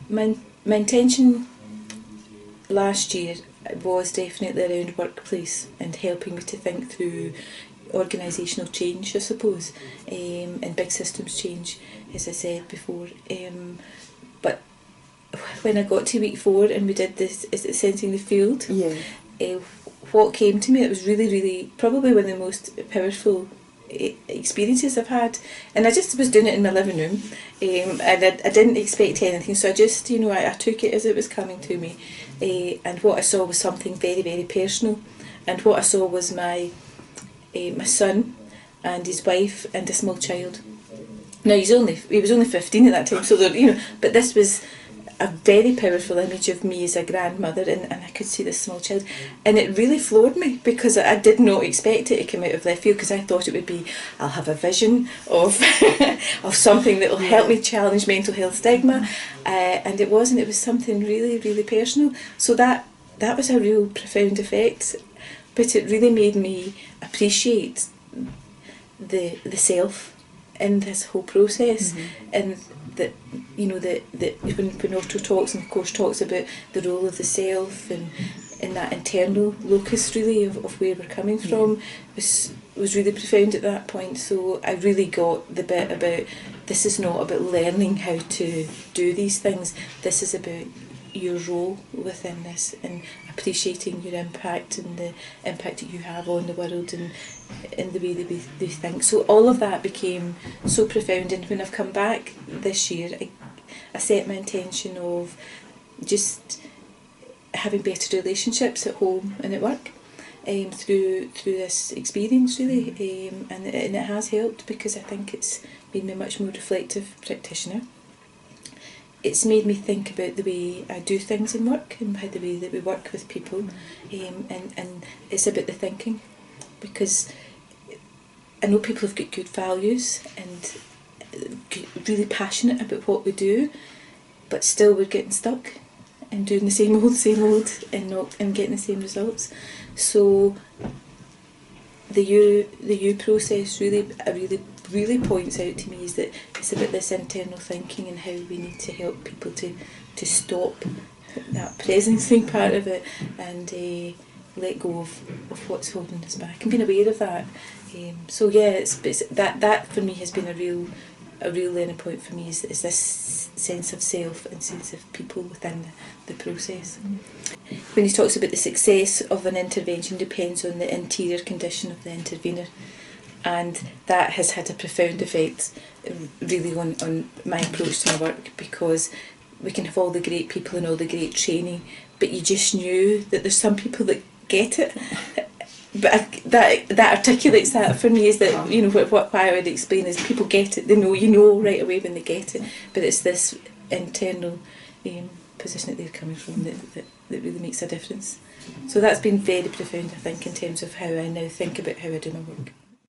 My intention last year was definitely around workplace and helping me to think through organisational change, I suppose, and big systems change, as I said before. But when I got to week 4 and we did this, is it Sensing the Field? Yeah. What came to me, it was really, really, probably one of the most powerful experiences I've had. And I just was doing it in my living room, and I didn't expect anything, so I just, I took it as it was coming to me. And what I saw was something very, very personal. And what I saw was my son and his wife and a small child. Now he was only 15 at that time, so but this was a very powerful image of me as a grandmother, and I could see this small child, and it really floored me because I did not expect it to come out of left field, because I thought it would be, I'll have a vision of of something that will help me challenge mental health stigma, and it wasn't. It was something really, really personal. So that was a real profound effect, but it really made me appreciate the self in this whole process, and that when Otto talks, and of course talks about the role of the self and that internal locus really of where we're coming from, was really profound at that point. So I really got the bit about, this is not about learning how to do these things, this is about your role within this and appreciating your impact and the impact that you have on the world and the way that we think. So all of that became so profound, and when I've come back this year, I set my intention of just having better relationships at home and at work through this experience really, and it has helped, because I think it's made me a much more reflective practitioner. It's made me think about the way I do things in work and by the way that we work with people, and it's about the thinking, because I know people have got good values and really passionate about what we do, but still we're getting stuck and doing the same old and getting the same results. So the U process really points out to me is that it's about this internal thinking and how we need to help people to stop that presencing part of it and let go of what's holding us back and being aware of that. So yeah, it's that for me has been a real learning point for me, is this sense of self and sense of people within the process. When he talks about the success of an intervention depends on the interior condition of the intervener, and that has had a profound effect really on my approach to my work, because we can have all the great people and all the great training, but you just knew that there's some people that get it. But that articulates that for me, is that what I would explain is people get it, they know right away when they get it, but it's this internal position that they're coming from that really makes a difference. So that's been very profound, I think, in terms of how I now think about how I do my work.